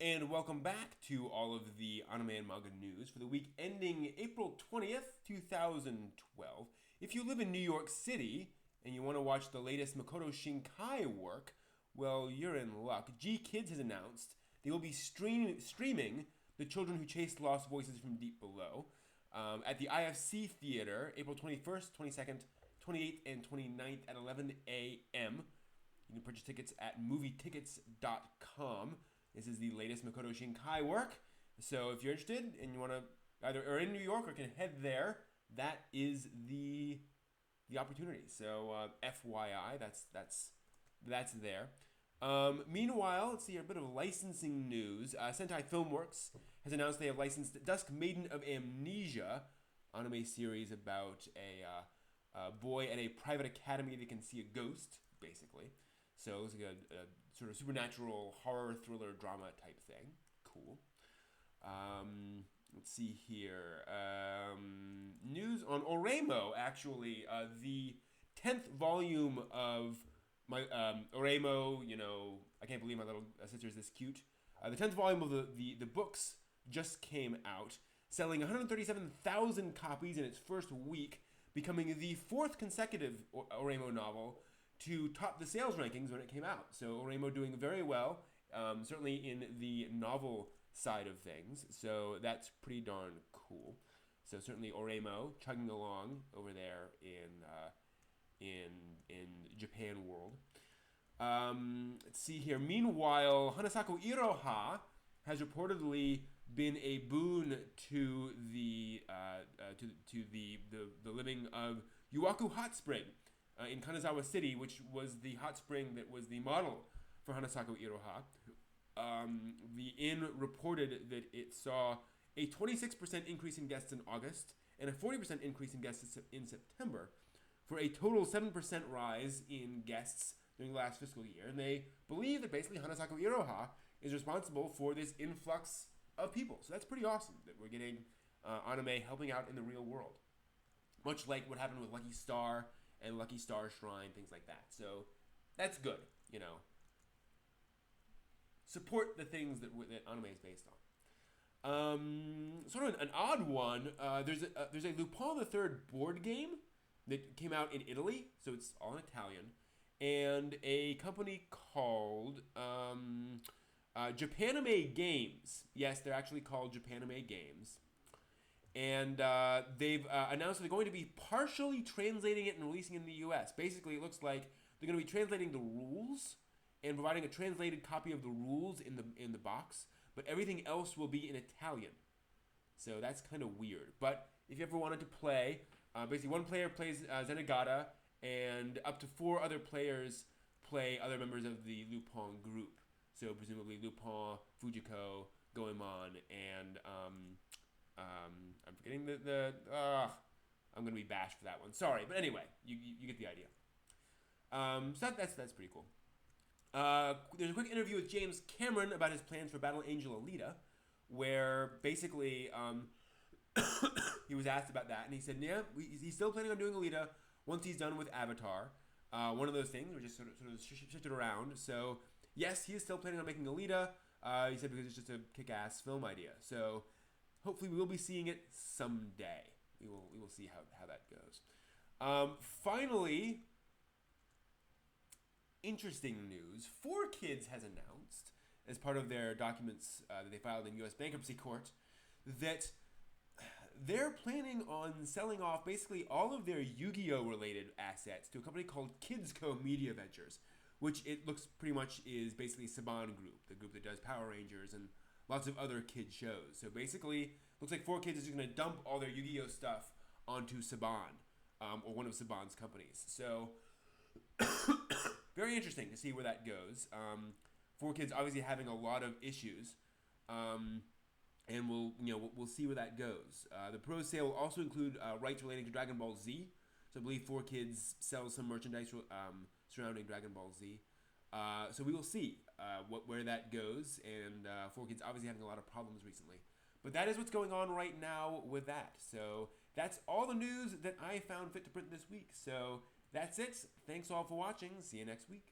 And welcome back to all of the anime and manga news for the week ending April 20th, 2012. If you live in New York City and you want to watch the latest Makoto Shinkai work, well, you're in luck. G Kids has announced they will be streaming The Children Who Chased Lost Voices from Deep Below at the IFC Theater, April 21st, 22nd, 28th, and 29th at 11 a.m. You can purchase tickets at movietickets.com. This is the latest Makoto Shinkai work. So if you're interested and you want to either are in New York or can head there, that is the opportunity. So FYI, that's there. Meanwhile, let's see a bit of licensing news. Sentai Filmworks has announced they have licensed Dusk Maiden of Amnesia, anime series about a boy at a private academy that can see a ghost, basically. So it's like a sort of supernatural horror thriller drama type thing. Cool. Let's see here. News on Oreimo, actually. The 10th volume of my Oreimo, I can't believe my little sister is this cute. The 10th volume of the books just came out, selling 137,000 copies in its first week, becoming the fourth consecutive Oreimo novel to top the sales rankings when it came out. So Oreimo doing very well, certainly in the novel side of things. So that's pretty darn cool. So certainly Oreimo chugging along over there in Japan world. Let's see here. Meanwhile, Hanasaku Iroha has reportedly been a boon to the living of Yuaku Hot Spring in Kanazawa City, which was the hot spring that was the model for Hanasaku Iroha. The inn reported that it saw a 26% increase in guests in August and a 40% increase in guests in September, for a total 7% rise in guests during the last fiscal year. And they believe that basically Hanasaku Iroha is responsible for this influx of people. So that's pretty awesome that we're getting anime helping out in the real world. Much like what happened with Lucky Star and Lucky Star Shrine, things like that. So that's good, Support the things that anime is based on. Sort of an odd one. There's a Lupin the Third board game that came out in Italy, so it's all in Italian, and a company called Japanime Games. Yes, they're actually called Japanime Games. And they've announced they're going to be partially translating it and releasing it in the U.S. Basically, it looks like they're going to be translating the rules and providing a translated copy of the rules in the box, but everything else will be in Italian. So that's kind of weird. But if you ever wanted to play, basically one player plays Zenigata, and up to 4 other players play other members of the Lupin group. So presumably Lupin, Fujiko, Goemon, and I'm forgetting I'm gonna be bashed for that one. Sorry, but anyway, you get the idea. So that's pretty cool. There's a quick interview with James Cameron about his plans for Battle Angel Alita, where basically he was asked about that, and he said, yeah, he's still planning on doing Alita once he's done with Avatar. One of those things, we just sort of shifted around. So yes, he is still planning on making Alita. He said because it's just a kick-ass film idea. So hopefully we will be seeing it someday. We will see how that goes. Finally, interesting news. 4Kids has announced, as part of their documents that they filed in U.S. bankruptcy court, that they're planning on selling off basically all of their Yu-Gi-Oh! Related assets to a company called Kidsco Media Ventures, which it looks pretty much is basically Saban Group, the group that does Power Rangers and lots of other kid shows. So basically, looks like 4Kids is going to dump all their Yu-Gi-Oh! Stuff onto Saban, or one of Saban's companies. So very interesting to see where that goes. 4Kids obviously having a lot of issues, and we'll see where that goes. The pro sale will also include rights relating to Dragon Ball Z. So I believe 4Kids sells some merchandise surrounding Dragon Ball Z. So we will see where that goes, and 4Kids obviously having a lot of problems recently. But that is what's going on right now with that. So that's all the news that I found fit to print this week. So that's it. Thanks all for watching. See you next week.